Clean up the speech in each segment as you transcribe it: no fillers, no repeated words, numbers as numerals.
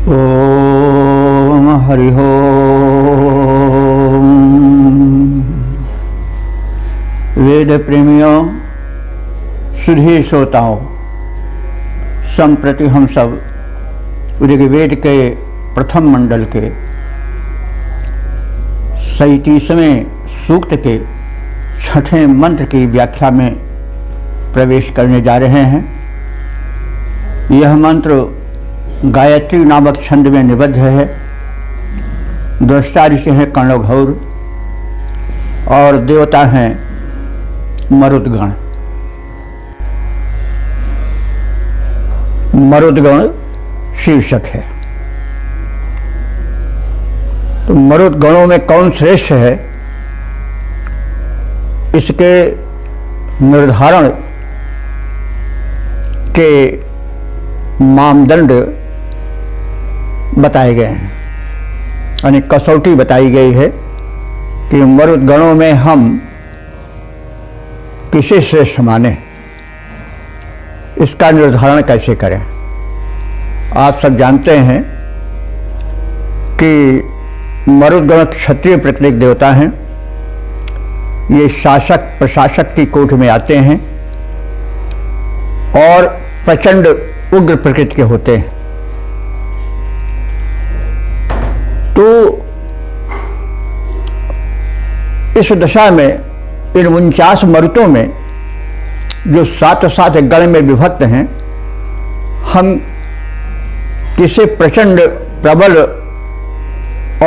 ओम हरि ओम। वेद प्रेमियों, सुधी श्रोताओं, संप्रति हम सब ऋग्वेद के प्रथम मंडल के 37वें सूक्त के 6ठे मंत्र की व्याख्या में प्रवेश करने जा रहे हैं। यह मंत्र गायत्री नामक छंद में निबद्ध है। दृष्टा ऋषि हैं कर्णघौर और देवता हैं मरुदगण। मरुदगण शीर्षक है। तो मरुदगणों में कौन श्रेष्ठ है, इसके निर्धारण के मानदंड बताए गए हैं, यानी कसौटी बताई गई है कि मरुदगणों में हम किसे श्रेष्ठ माने, इसका निर्धारण कैसे करें। आप सब जानते हैं कि मरुदगण क्षत्रिय प्रकृति देवता हैं। ये शासक प्रशासक की कोट में आते हैं और प्रचंड उग्र प्रकृति के होते हैं। तो इस दशा में इन 49 मरुतों में जो 7 गण में विभक्त हैं, हम किसे प्रचंड प्रबल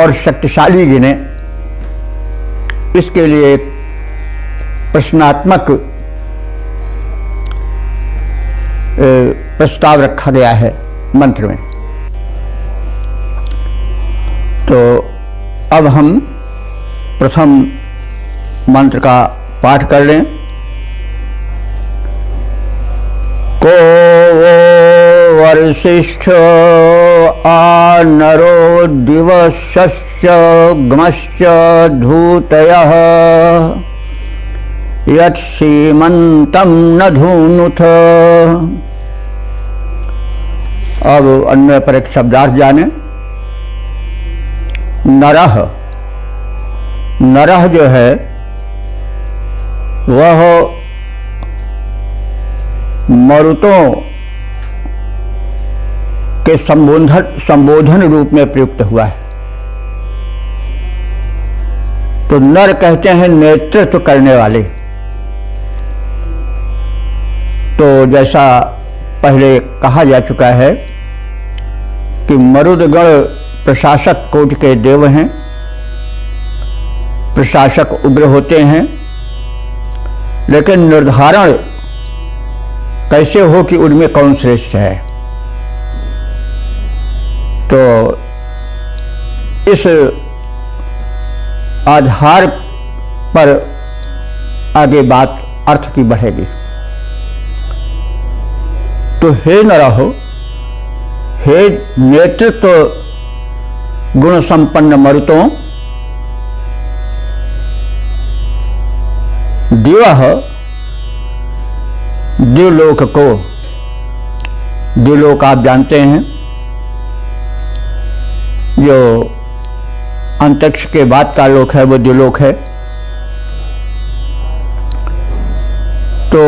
और शक्तिशाली गिने, इसके लिए एक प्रश्नात्मक प्रस्ताव रखा गया है मंत्र में। तो अब हम प्रथम मंत्र का पाठ कर लें। को वर्षिष्ठ आ नरो दिवश्च ग्मश्च धूतयः यत् सीमन्तं न धूनुथ। अब अन्य पर एक शब्दार्थ जाने। नरह, नरह जो है वह मरुतों के संबोधन रूप में प्रयुक्त हुआ है। तो नर कहते हैं नेतृत्व करने वाले। तो जैसा पहले कहा जा चुका है कि मरुदगण प्रशासक कोटि के देव हैं, प्रशासक उग्र होते हैं, लेकिन निर्धारण कैसे हो कि उनमें कौन श्रेष्ठ है। तो इस आधार पर आगे बात अर्थ की बढ़ेगी। तो हे नरहो, हे नेतृत्व गुण संपन्न मरुतों, दिवह द्युलोक को, द्युलोक आप जानते हैं जो अंतरिक्ष के बाद का लोक है, वो द्युलोक है। तो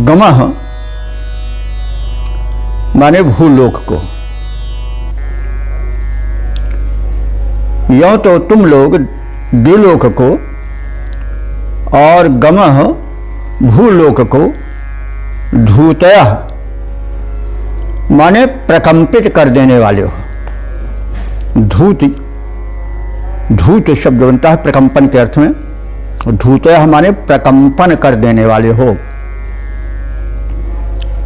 गमः माने भूलोक को। यों तो तुम लोग द्युलोक को और गमः भूलोक को धूतयः माने प्रकंपित कर देने वाले हो। धूत, धूत शब्द बनता है प्रकंपन के अर्थ में। धूतयः माने प्रकंपन कर देने वाले हो।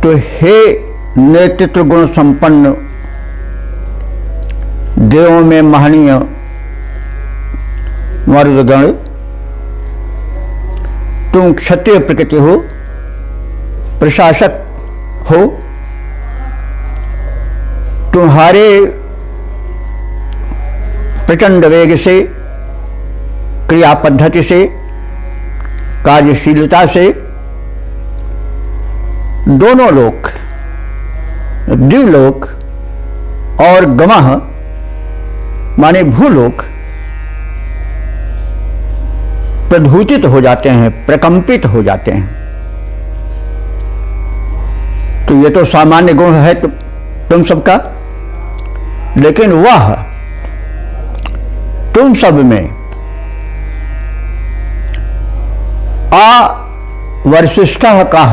तो हे नेतृत्व गुण संपन्न देवों में महनीय मरुदगण, तुम क्षत्रिय प्रकृति हो, प्रशासक हो। तुम्हारे प्रचंड वेग से, क्रिया पद्धति से, कार्यशीलता से दोनों लोक, द्युलोक और गमः माने भूलोक प्रधूतित हो जाते हैं, प्रकंपित हो जाते हैं। तो ये तो सामान्य गुण है तुम सबका, लेकिन वह तुम सब में वर्षिष्ठः कः,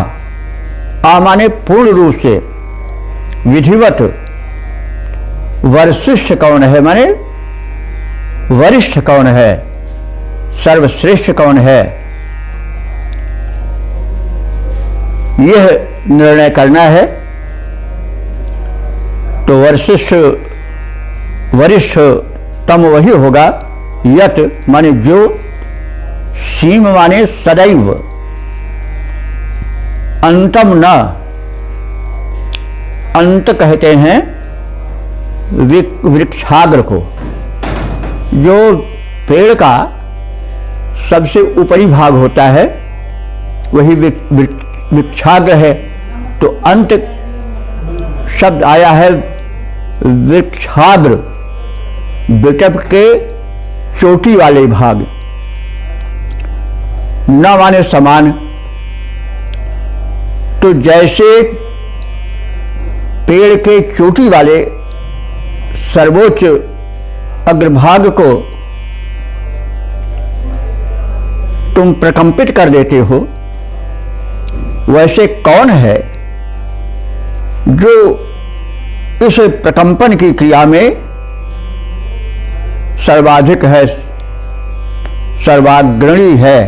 माने पूर्ण रूप से विधिवत वर्षिष्ठ कौन है, माने वरिष्ठ कौन है, सर्वश्रेष्ठ कौन है, यह निर्णय करना है। तो वर्षिष्ठ वरिष्ठ तम वही होगा यत माने जो, सीम माने सदैव, अंतम न, अंत कहते हैं वृक्षाग्र को, जो पेड़ का सबसे ऊपरी भाग होता है वही वृक्षाग्र है। तो अंत शब्द आया है वृक्षाग्र, विटप के चोटी वाले भाग, न माने समान। तो जैसे पेड़ के चोटी वाले सर्वोच्च अग्रभाग को तुम प्रकंपित कर देते हो, वैसे कौन है जो इस प्रकंपन की क्रिया में सर्वाधिक है, सर्वाग्रणी है,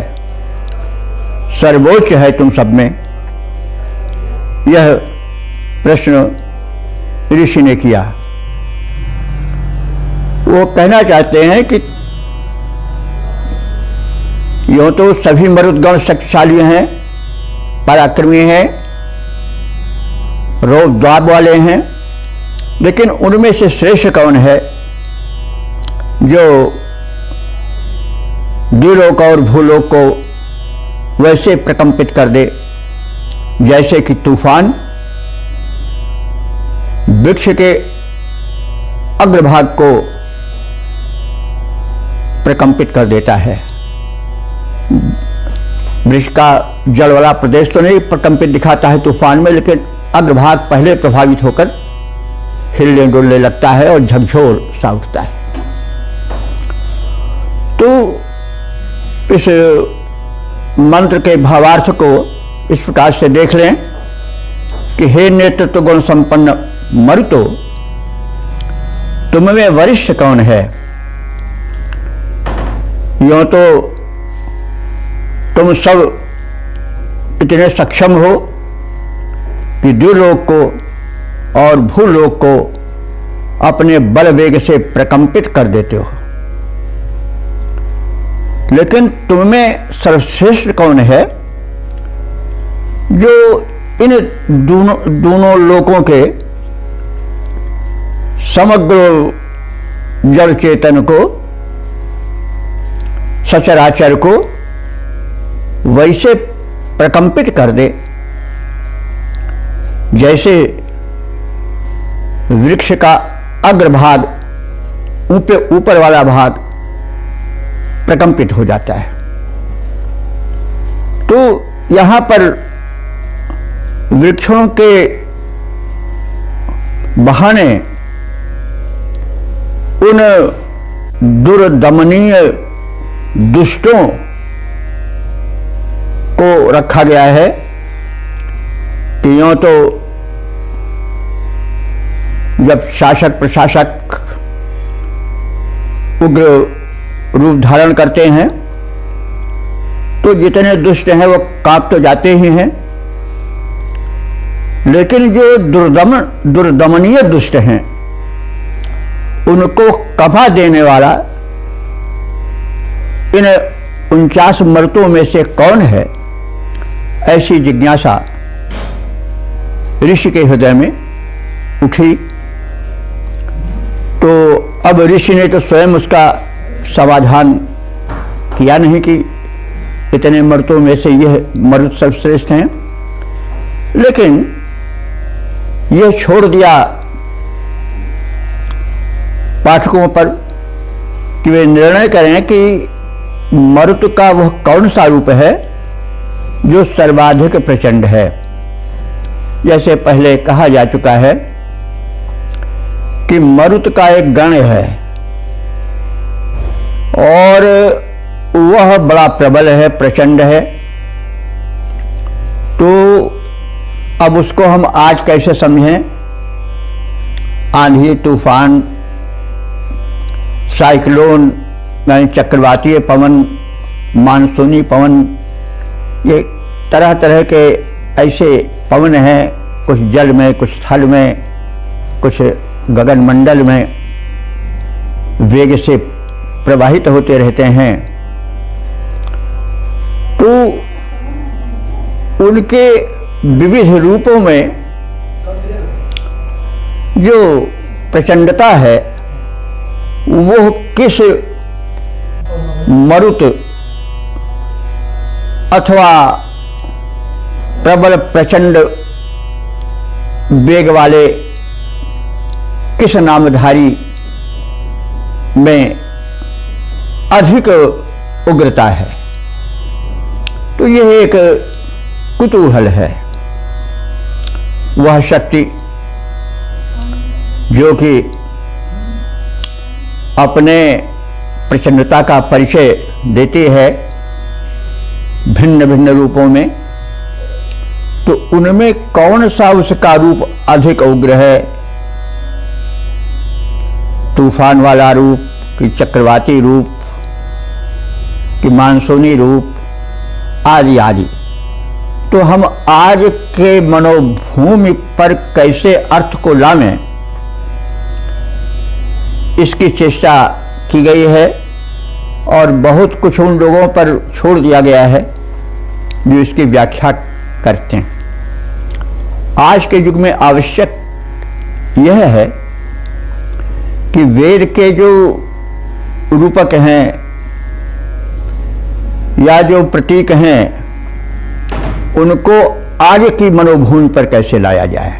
सर्वोच्च है तुम सब में? यह प्रश्न ऋषि ने किया। वो कहना चाहते हैं कि यूं तो सभी मरुदगण शक्तिशाली हैं, पराक्रमी हैं, रोग द्वाब वाले हैं, लेकिन उनमें से श्रेष्ठ कौन है जो द्विलोक और भूलोक को वैसे प्रकंपित कर दे जैसे कि तूफान वृक्ष के अग्रभाग को प्रकंपित कर देता है। वृक्ष का जल वाला प्रदेश तो नहीं प्रकंपित दिखाता है तूफान में, लेकिन अग्रभाग पहले प्रभावित होकर हिलने डुलने लगता है और झकझोर सा उठता है। तो इस मंत्र के भावार्थ को इस प्रकार से देख लें कि हे नेतृत्व गुण संपन्न मरुतो, तुम में वरिष्ठ कौन है? यूं तो तुम सब इतने सक्षम हो कि द्विलोक को और भूलोक को अपने बल वेग से प्रकंपित कर देते हो, लेकिन तुममें सर्वश्रेष्ठ कौन है जो इन दोनों लोकों के समग्र जल चेतन को, सचराचर को वैसे प्रकंपित कर दे जैसे वृक्ष का अग्रभाग, ऊपर वाला भाग प्रकंपित हो जाता है। तो यहां पर वृक्षों के बहाने उन दुर्दमनीय दुष्टों को रखा गया है कि यूं तो जब शासक प्रशासक उग्र रूप धारण करते हैं तो जितने दुष्ट हैं वो कांप तो जाते ही हैं, लेकिन जो दुर्दमनीय दुष्ट हैं उनको कफा देने वाला इन 49 मर्तों में से कौन है, ऐसी जिज्ञासा ऋषि के हृदय में उठी। तो अब ऋषि ने तो स्वयं उसका समाधान किया नहीं कि इतने मर्तों में से यह मर्द सर्वश्रेष्ठ हैं, लेकिन यह छोड़ दिया पाठकों पर कि वे निर्णय करें कि मरुत का वह कौन सा रूप है जो सर्वाधिक प्रचंड है। जैसे पहले कहा जा चुका है कि मरुत का एक गण है और वह बड़ा प्रबल है, प्रचंड है। तो अब उसको हम आज कैसे समझें? आंधी, तूफान, साइक्लोन यानी चक्रवातीय पवन, मानसूनी पवन, ये तरह तरह के ऐसे पवन हैं, कुछ जल में, कुछ थल में, कुछ गगनमंडल में वेग से प्रवाहित होते रहते हैं। तो उनके विविध रूपों में जो प्रचंडता है वो किस मरुत अथवा प्रबल प्रचंड वेग वाले किस नामधारी में अधिक उग्रता है, तो यह एक कुतूहल है। वह शक्ति जो कि अपने प्रचंडता का परिचय देती है भिन्न भिन्न रूपों में, तो उनमें कौन सा उसका रूप अधिक उग्र है? तूफान वाला रूप कि चक्रवाती रूप कि मानसूनी रूप आदि आदि। तो हम आज के मनोभूमि पर कैसे अर्थ को लावें, इसकी चेष्टा की गई है और बहुत कुछ उन लोगों पर छोड़ दिया गया है जो इसकी व्याख्या करते हैं। आज के युग में आवश्यक यह है कि वेद के जो रूपक हैं या जो प्रतीक हैं उनको आगे की मनोभूमि पर कैसे लाया जाए।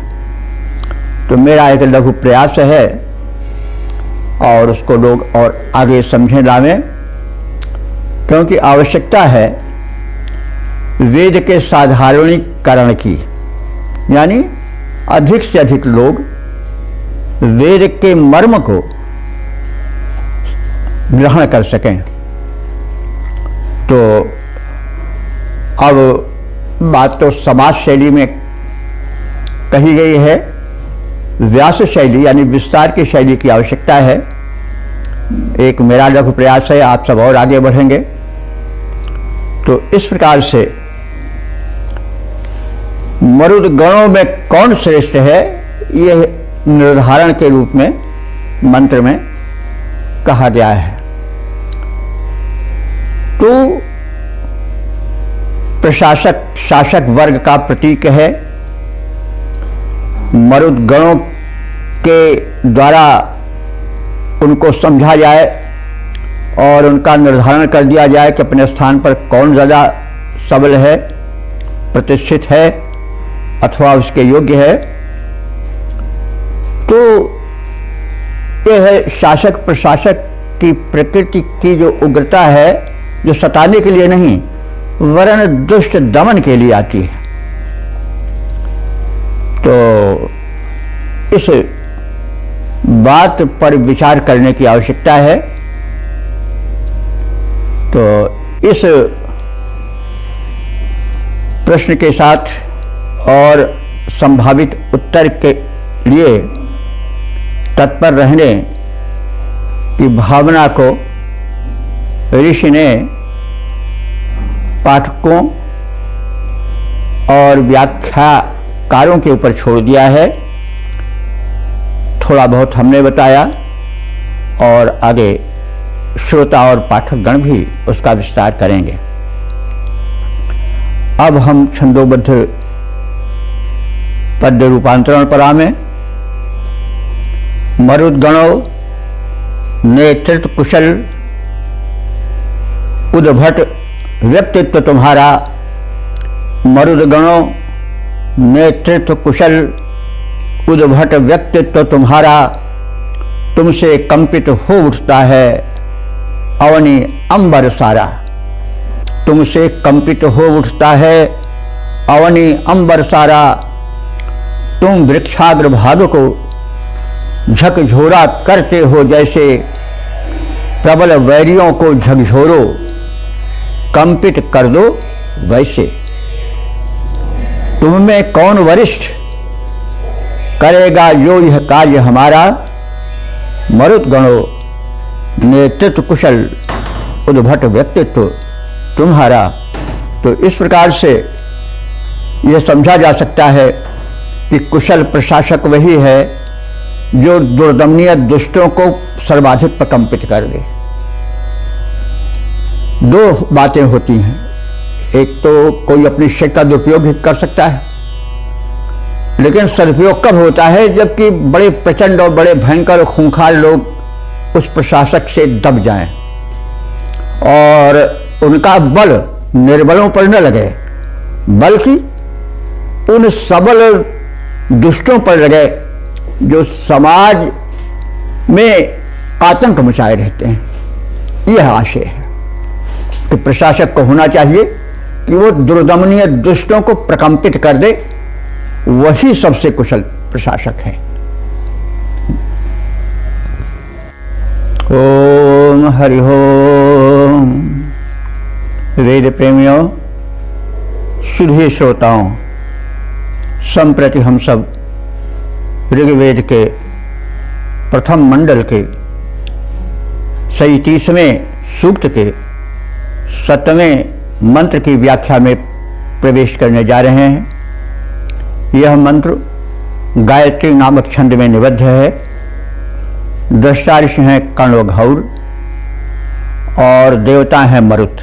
तो मेरा एक लघु प्रयास है और उसको लोग और आगे समझें लावें, क्योंकि आवश्यकता है वेद के साधारणीकरण की, यानी अधिक से अधिक लोग वेद के मर्म को ग्रहण कर सकें। तो अब बात तो समाज शैली में कही गई है, व्यास शैली यानी विस्तार की शैली की आवश्यकता है। एक मेरा लघु प्रयास है, आप सब और आगे बढ़ेंगे। तो इस प्रकार से मरुद गणों में कौन श्रेष्ठ है, यह निर्धारण के रूप में मंत्र में कहा गया है। तो प्रशासक, शासक वर्ग का प्रतीक है। मरुद गणों के द्वारा उनको समझा जाए और उनका निर्धारण कर दिया जाए कि अपने स्थान पर कौन ज़्यादा सबल है, प्रतिष्ठित है अथवा उसके योग्य है। तो यह है शासक प्रशासक की प्रकृति की जो उग्रता है, जो सताने के लिए नहीं वरन दुष्ट दमन के लिए आती है। तो इस बात पर विचार करने की आवश्यकता है। तो इस प्रश्न के साथ और संभावित उत्तर के लिए तत्पर रहने की भावना को ऋषि ने पाठकों और व्याख्याकारों के ऊपर छोड़ दिया है। थोड़ा बहुत हमने बताया और आगे श्रोता और पाठक गण भी उसका विस्तार करेंगे। अब हम छंदोबद्ध पद्य रूपांतरण पर आवें। मरुद गणों नेतृत्व कुशल उद्भट व्यक्तित्व तुम्हारा। मरुद गणों नेतृत्व कुशल उद्भट व्यक्तित्व तुम्हारा। तुमसे कंपित हो उठता है अवनी अंबर सारा। तुमसे कंपित हो उठता है अवनी अंबर सारा। तुम वृक्षाग्र भाग को झकझोरा करते हो जैसे, प्रबल वैरियों को झकझोरो कंपित कर दो वैसे। तुम में कौन वरिष्ठ करेगा जो यह कार्य हमारा, मरुद्गणों नेतृत्व कुशल उद्भट व्यक्तित्व तुम्हारा। तो इस प्रकार से यह समझा जा सकता है कि कुशल प्रशासक वही है जो दुर्दमनीय दुष्टों को सर्वाधिक प्रकंपित कर दे। दो बातें होती हैं, एक तो कोई अपनी शक्ति का दुरुपयोग कर सकता है, लेकिन सदुपयोग कब होता है जबकि बड़े प्रचंड और बड़े भयंकर और खूंखार लोग उस प्रशासक से दब जाएं और उनका बल निर्बलों पर न लगे, बल्कि उन सबल दुष्टों पर लगे जो समाज में आतंक मचाए रहते हैं। यह आशय है कि प्रशासक को होना चाहिए कि वो दुर्दमनीय दुष्टों को प्रकंपित कर दे, वही सबसे कुशल प्रशासक है। ओम हरि ओम। वेद प्रेमियों, सुधी श्रोताओं, संप्रति हम सब ऋग्वेद के प्रथम मंडल के 37वें सूक्त के 7वें मंत्र की व्याख्या में प्रवेश करने जा रहे हैं। यह मंत्र गायत्री नामक छंद में निबद्ध है। दृष्टा ऋषि हैं कर्ण व घौर और देवता हैं मरुत।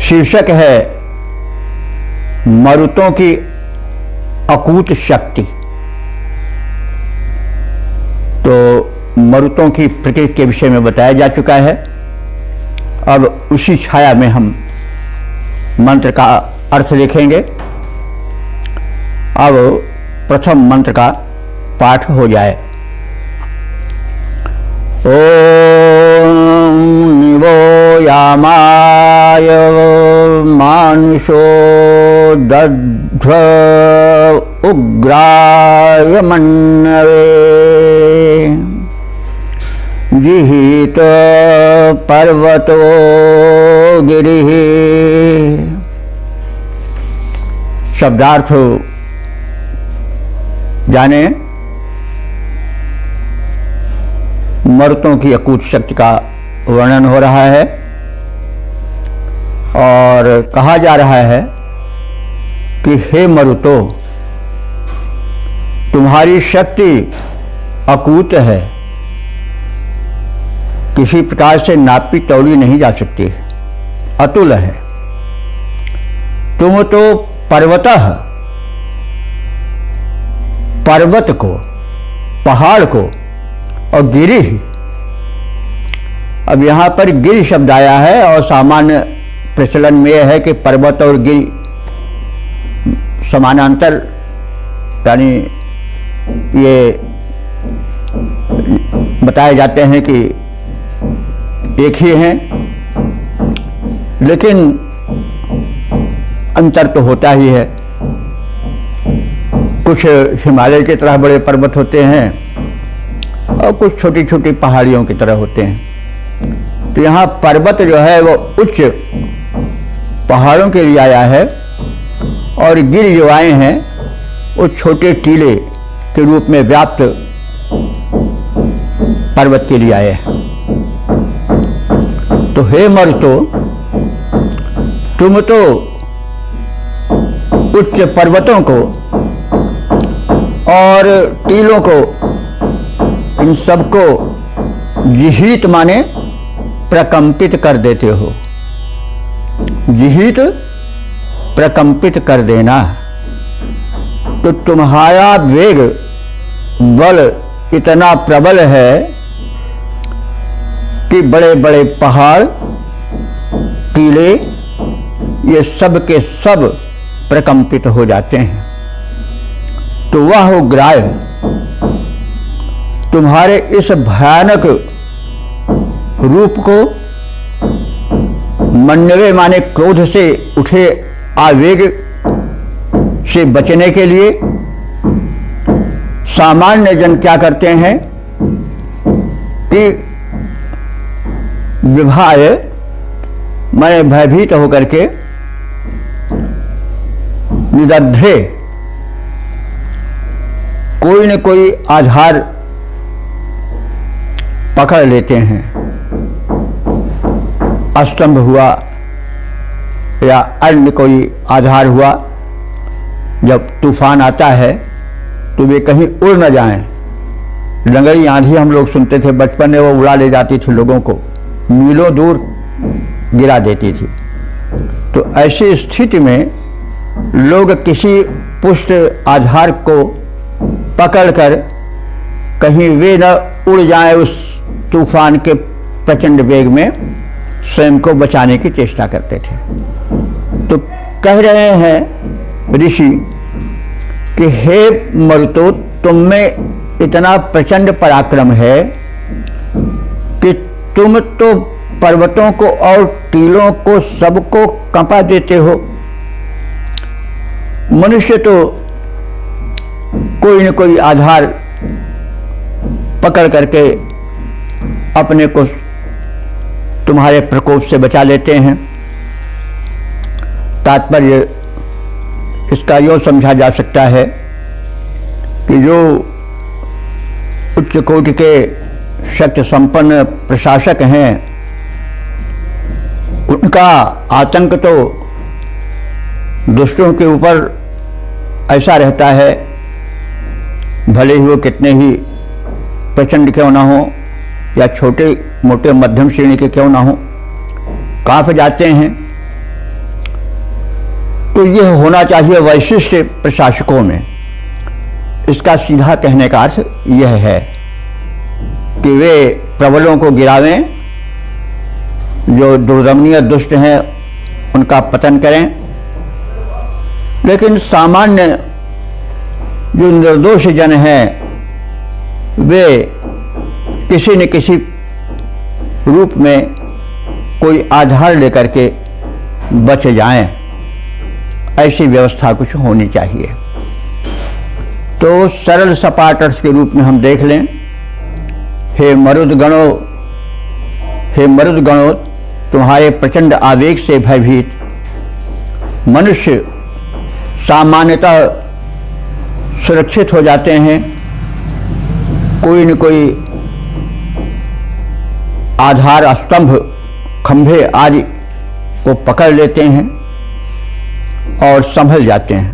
शीर्षक है मरुतों की अकूत शक्ति। तो मरुतों की प्रकृति के विषय में बताया जा चुका है। अब उसी छाया में हम मंत्र का अर्थ देखेंगे। अब प्रथम मंत्र का पाठ हो जाए। ओम निवो यामाय मानुषो दध्व उग्राय मन्नवे जिहित पर्वतो गिरिः। शब्दार्थ जाने। मरुतों की अकूत शक्ति का वर्णन हो रहा है और कहा जा रहा है कि हे मरुतो, तुम्हारी शक्ति अकूत है, किसी प्रकार से नापी तौली नहीं जा सकती, अतुल है। तुम तो पर्वतः, पर्वत को, पहाड़ को, और गिरि। अब यहाँ पर गिरि शब्द आया है और सामान्य प्रचलन में यह है कि पर्वत और गिरि समानांतर, यानी ये बताए जाते हैं कि एक ही हैं, लेकिन अंतर तो होता ही है। कुछ हिमालय की तरह बड़े पर्वत होते हैं और कुछ छोटी छोटी पहाड़ियों की तरह होते हैं। तो यहाँ पर्वत जो है वो उच्च पहाड़ों के लिए आया है और गिर जो आए हैं वो छोटे टीले के रूप में व्याप्त पर्वत के लिए आए हैं। तो हे मरुतो, तुम तो उच्च पर्वतों को और टीलों को, इन सबको जिहित माने प्रकंपित कर देते हो। जिहित प्रकंपित कर देना। तो तुम्हारा वेग बल इतना प्रबल है कि बड़े बड़े पहाड़, टीले, ये सब के सब प्रकंपित हो जाते हैं। तो वह ग्राह्य तुम्हारे इस भयानक रूप को, मन्नवे माने क्रोध से उठे आवेग से बचने के लिए सामान्य जन क्या करते हैं कि विभाय माने भयभीत होकर के निदध्रे कोई न कोई आधार पकड़ लेते हैं। स्तंभ हुआ या अन्य कोई आधार हुआ, जब तूफान आता है तो वे कहीं उड़ न जाएं। लंगड़ी आंधी हम लोग सुनते थे बचपन में, वो उड़ा ले जाती थी लोगों को, मीलों दूर गिरा देती थी। तो ऐसी स्थिति में लोग किसी पुष्ट आधार को पकड़कर कहीं वे न उड़ जाएं उस तूफान के प्रचंड वेग में, स्वयं को बचाने की चेष्टा करते थे। तो कह रहे हैं ऋषि कि हे मरुतो, तुम में इतना प्रचंड पराक्रम है कि तुम तो पर्वतों को और टीलों को सबको कंपा देते हो। मनुष्य तो कोई न कोई आधार पकड़ करके अपने को तुम्हारे प्रकोप से बचा लेते हैं। तात्पर्य इसका यूँ समझा जा सकता है कि जो उच्च कोटि के शक्ति संपन्न प्रशासक हैं, उनका आतंक तो दुष्टों के ऊपर ऐसा रहता है, भले ही वो कितने ही प्रचंड क्यों ना हो या छोटे मोटे मध्यम श्रेणी के क्यों ना हो, कांप जाते हैं। तो यह होना चाहिए वैशिष्ट प्रशासकों में। इसका सीधा कहने का अर्थ यह है कि वे प्रबलों को गिरावें, जो दुर्दमनीय दुष्ट हैं उनका पतन करें, लेकिन सामान्य जो निर्दोष जन हैं वे किसी न किसी रूप में कोई आधार लेकर के बच जाएं, ऐसी व्यवस्था कुछ होनी चाहिए। तो सरल सपाट अर्थ के रूप में हम देख लें, हे मरुदगणों, हे मरुदगणों, तुम्हारे प्रचंड आवेग से भयभीत मनुष्य सामान्यतः सुरक्षित हो जाते हैं, कोई न कोई आधार स्तंभ खंभे आदि को पकड़ लेते हैं और संभल जाते हैं।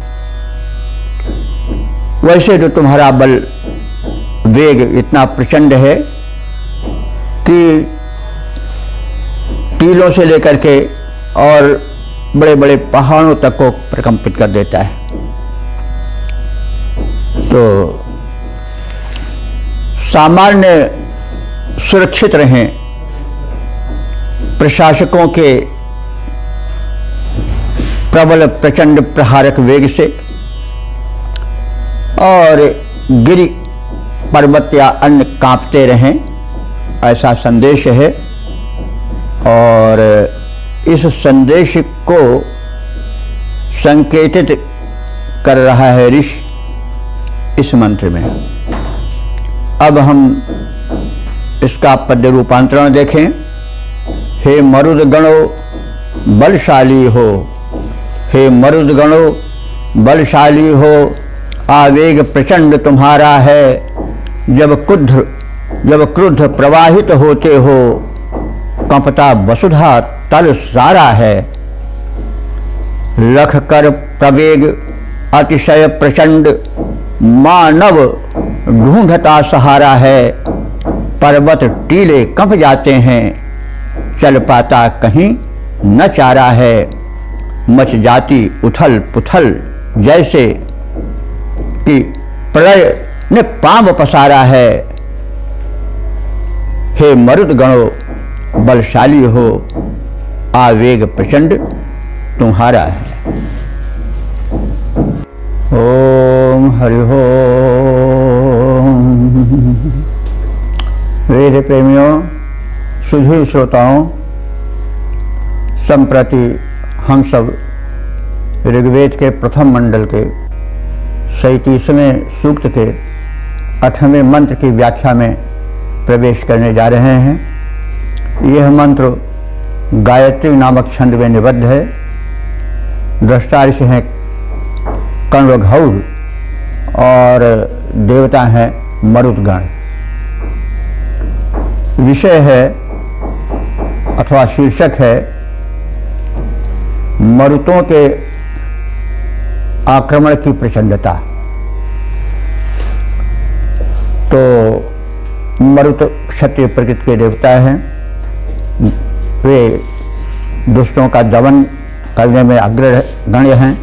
वैसे तो तुम्हारा बल वेग इतना प्रचंड है कि टीलों से लेकर के और बड़े बड़े पहाड़ों तक को प्रकंपित कर देता है। तो सामान्य सुरक्षित रहें प्रशासकों के प्रबल प्रचंड प्रहारक वेग से, और गिरि पर्वत या अन्य कांपते रहें, ऐसा संदेश है। और इस संदेश को संकेतित कर रहा है ऋषि इस मंत्र में। अब हम इसका पद्य रूपांतरण देखें। हे मरुदगणों बलशाली हो, हे मरुदगणों बलशाली हो, आवेग प्रचंड तुम्हारा है। जब क्रुद्ध प्रवाहित होते हो, कंपता वसुधा तल सारा है। लख कर प्रवेग अतिशय प्रचंड, मानव ढूंढता सहारा है। पर्वत टीले कंप जाते हैं, चल पाता कहीं न चारा है। मच जाती उथल पुथल, जैसे कि प्रलय ने पांव पसारा है। हे मरुदगणों बलशाली हो, आवेग प्रचंड तुम्हारा है। ओम हरि ओम। वेद प्रेमियों, सुधीर श्रोताओं, संप्रति हम सब ऋग्वेद के प्रथम मंडल के 37वें सूक्त के 8वें मंत्र की व्याख्या में प्रवेश करने जा रहे हैं। यह मंत्र गायत्री नामक छंद में निबद्ध है। दृष्टा ऋषि हैं कण्वघौर और देवता हैं मरुदगण। विषय है अथवा शीर्षक है मरुतों के आक्रमण की प्रचंडता। तो मरुत क्षत्रिय प्रकृति के देवता हैं। वे दुष्टों का दमन करने में अग्रगण्य हैं,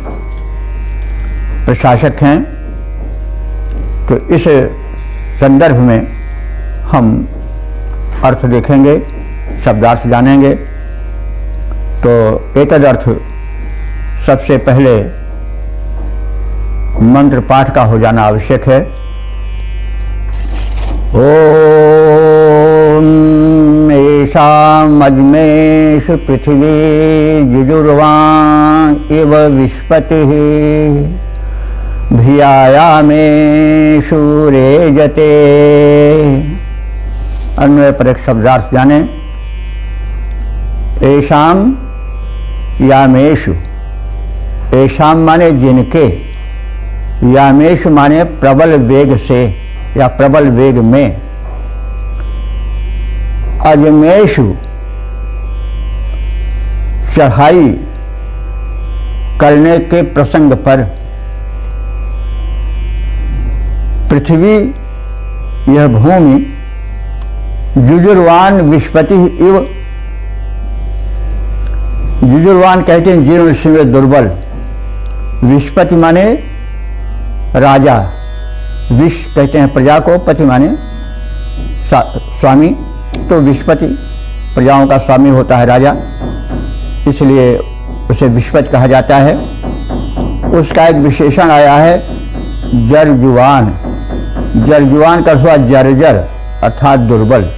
प्रशासक हैं। तो इस संदर्भ में हम अर्थ देखेंगे, शब्दार्थ जानेंगे। तो एतद अर्थ सबसे पहले मंत्र पाठ का हो जाना आवश्यक है। ओम एषामग्नेषु पृथिवी युजुर्वां इव विश्पतिः भियायामेषु रेजते। अन्वय पर एक शब्दार्थ जाने। एषाम यामेषु, एषाम माने जिनके, यामेषु माने प्रबल वेग से या प्रबल वेग में, अजमेषु चढ़ाई करने के प्रसंग पर, पृथ्वी यह भूमि जुजुर्वान विश्पति इव, जुजुर्वान कहते हैं जीर्ण शीर्ण दुर्बल। विश्पति माने राजा, विश कहते हैं प्रजा को, पति माने स्वामी। तो विश्पति प्रजाओं का स्वामी होता है राजा, इसलिए उसे विश्पति कहा जाता है। उसका एक विशेषण आया है जर्जुवान। जर्जुवान का अर्थ जर्जर अर्थात दुर्बल।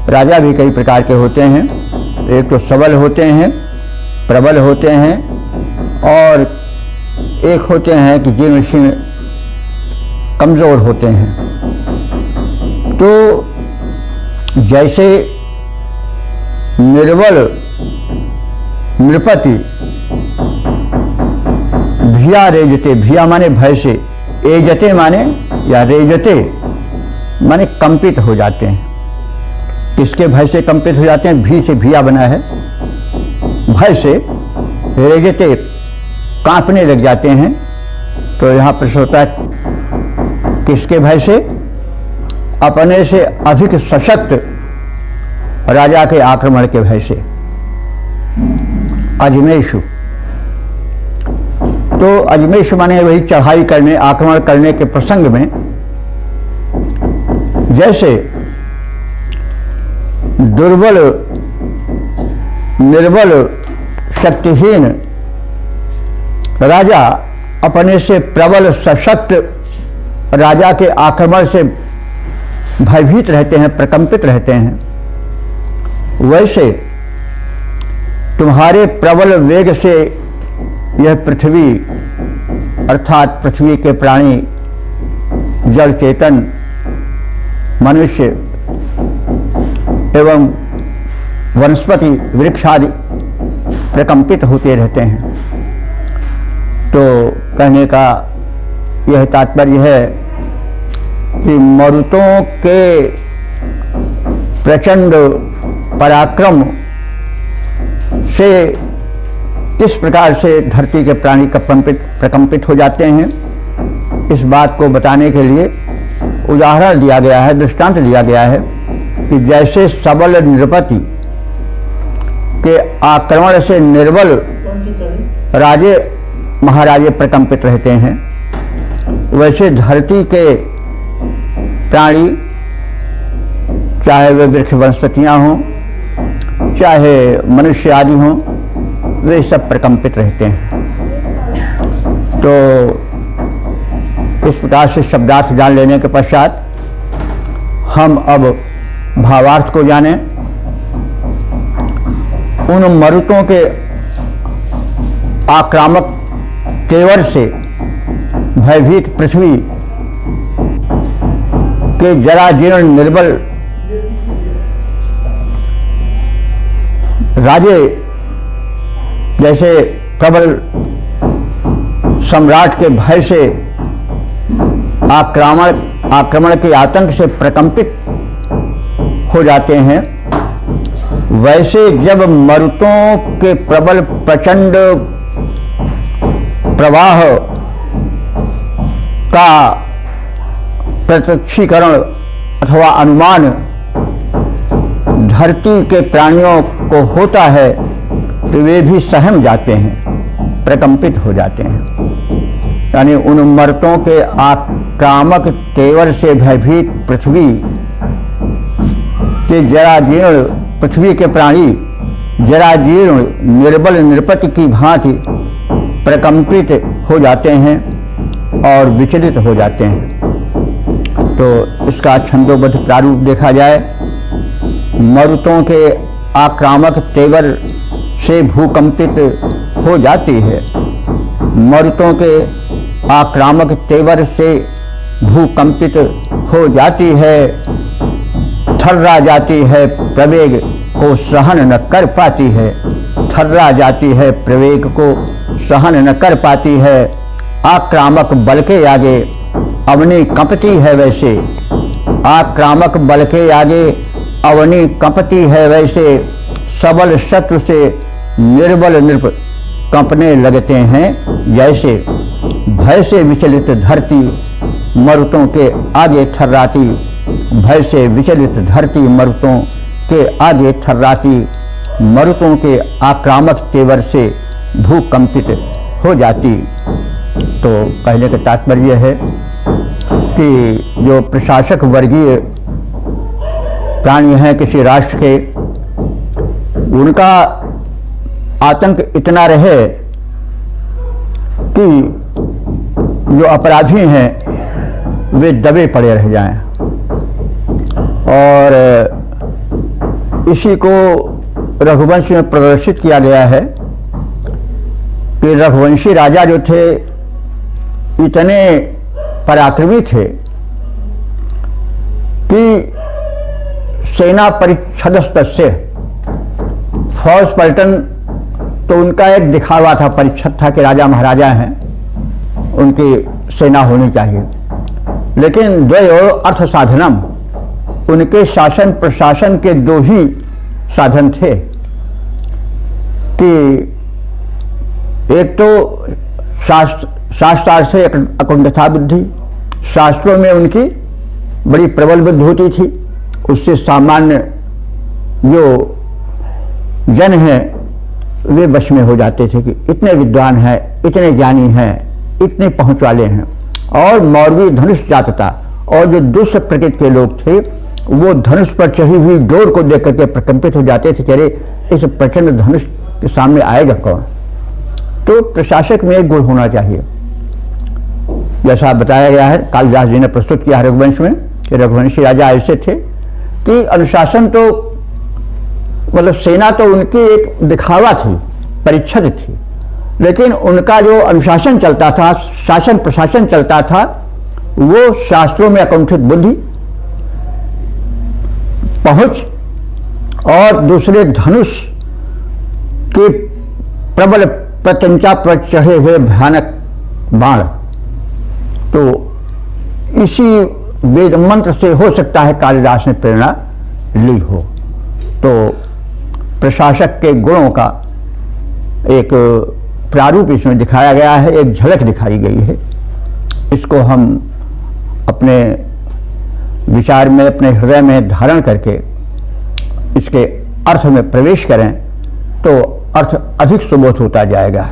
राजा भी कई प्रकार के होते हैं। एक तो सबल होते हैं, प्रबल होते हैं, और एक होते हैं कि जीर्ण शीर्ण कमजोर होते हैं। तो जैसे निर्बल नृपति भिया रेजते, भिया माने भय से, एजते माने या रेजते माने कंपित हो जाते हैं। किसके भय से कंपित हो जाते हैं? भी से भिया बना है, भय से रेजते कांपने लग जाते हैं। तो यहाँ प्रश्न होता है किसके भय से? अपने से अधिक सशक्त राजा के आक्रमण के भय से। अजमेषु, तो अजमेषु माने वही चढ़ाई करने, आक्रमण करने के प्रसंग में, जैसे दुर्बल निर्बल शक्तिहीन राजा अपने से प्रबल सशक्त राजा के आक्रमण से भयभीत रहते हैं, प्रकंपित रहते हैं, वैसे तुम्हारे प्रबल वेग से यह पृथ्वी अर्थात पृथ्वी के प्राणी, जड़ चेतन, मनुष्य एवं वनस्पति वृक्ष आदि प्रकंपित होते रहते हैं। तो कहने का यह तात्पर्य है कि मरुतों के प्रचंड पराक्रम से किस प्रकार से धरती के प्राणी प्रकंपित हो जाते हैं, इस बात को बताने के लिए उदाहरण दिया गया है, दृष्टांत दिया गया है कि जैसे सबल नृपति के आक्रमण से निर्बल राजे महाराजे प्रकंपित रहते हैं, वैसे धरती के प्राणी, चाहे वे वृक्ष वनस्पतियां हों, चाहे मनुष्य आदि हों, वे सब प्रकंपित रहते हैं। तो इस प्रकार से शब्दार्थ जान लेने के पश्चात हम अब भावार्थ को जानें। उन मरुतों के आक्रामक तेवर से भयभीत पृथ्वी के जरा जीर्ण निर्बल राजे जैसे प्रबल सम्राट के भय से आक्रमण के आतंक से प्रकंपित हो जाते हैं, वैसे जब मरुतों के प्रबल प्रचंड प्रवाह का प्रत्यक्षीकरण अथवा अनुमान धरती के प्राणियों को होता है तो वे भी सहम जाते हैं, प्रकंपित हो जाते हैं। यानी उन मरुतों के आक्रामक तेवर से भयभीत पृथ्वी के जराजीर्ण पृथ्वी के प्राणी जराजीर्ण निर्बल नृपति की भांति प्रकंपित हो जाते हैं और विचलित हो जाते हैं। तो इसका छंदोबद्ध प्रारूप देखा जाए, मरुतों के आक्रामक तेवर से भूकंपित हो जाती है, मरुतों के आक्रामक तेवर से भूकंपित हो जाती है, थर्रा जाती है, प्रवेग को सहन न कर पाती है, थर्रा जाती है, प्रवेग को सहन न कर पाती है, आक्रामक बल के आगे अवनी कंपती है वैसे, आक्रामक बल के आगे अवनी कंपती है वैसे, सबल शत्रु से निर्बल नृप कंपने लगते हैं जैसे, भय से विचलित धरती मरुतों के आगे थर्राती, भय से विचलित धरती मरुतों के आगे थर्राती, मरुतों के आक्रामक तेवर से भूकंपित हो जाती। तो कहने का तात्पर्य है कि जो प्रशासक वर्गीय प्राणी हैं किसी राष्ट्र के, उनका आतंक इतना रहे कि जो अपराधी हैं वे दबे पड़े रह जाएं। और इसी को रघुवंश में प्रदर्शित किया गया है कि रघुवंशी राजा जो थे इतने पराक्रमी थे कि सेना परिच्छदस्त से फौज पलटन तो उनका एक दिखावा था, परिच्छद था कि राजा महाराजा हैं, उनकी सेना होनी चाहिए। लेकिन द्वयो अर्थ साधनम, उनके शासन प्रशासन के दो ही साधन थे कि एक तो शास्त्रार्थ से अकुंठिता बुद्धि, शास्त्रों में उनकी बड़ी प्रबल बुद्धि होती थी, उससे सामान्य जो जन हैं वे वश में हो जाते थे कि इतने विद्वान हैं, इतने ज्ञानी हैं, इतने पहुंच वाले हैं। और मौर्वी धनुष जातता और जो दुष्ट प्रकृति के लोग थे वो धनुष पर चढ़ी हुई डोर को देख करके प्रकंपित हो जाते थे कि अरे इस प्रचंड धनुष के सामने आएगा कौन। तो प्रशासक में एक गुण होना चाहिए, जैसा बताया गया है, कालिदास जी ने प्रस्तुत किया रघुवंश में कि रघुवंशी राजा ऐसे थे कि अनुशासन तो मतलब सेना तो उनकी एक दिखावा थी, परिच्छद थी, लेकिन उनका जो अनुशासन चलता था, शासन प्रशासन चलता था, वो शास्त्रों में अकुंठित बुद्धि, पहुंच और दूसरे धनुष के प्रबल प्रत्यंचा पर चढ़े हुए भयानक बाण। तो इसी वेद मंत्र से हो सकता है कालिदास ने प्रेरणा ली हो। तो प्रशासक के गुणों का एक प्रारूप इसमें दिखाया गया है, एक झलक दिखाई गई है। इसको हम अपने विचार में, अपने हृदय में धारण करके इसके अर्थ में प्रवेश करें तो अर्थ अधिक सुबोध होता जाएगा।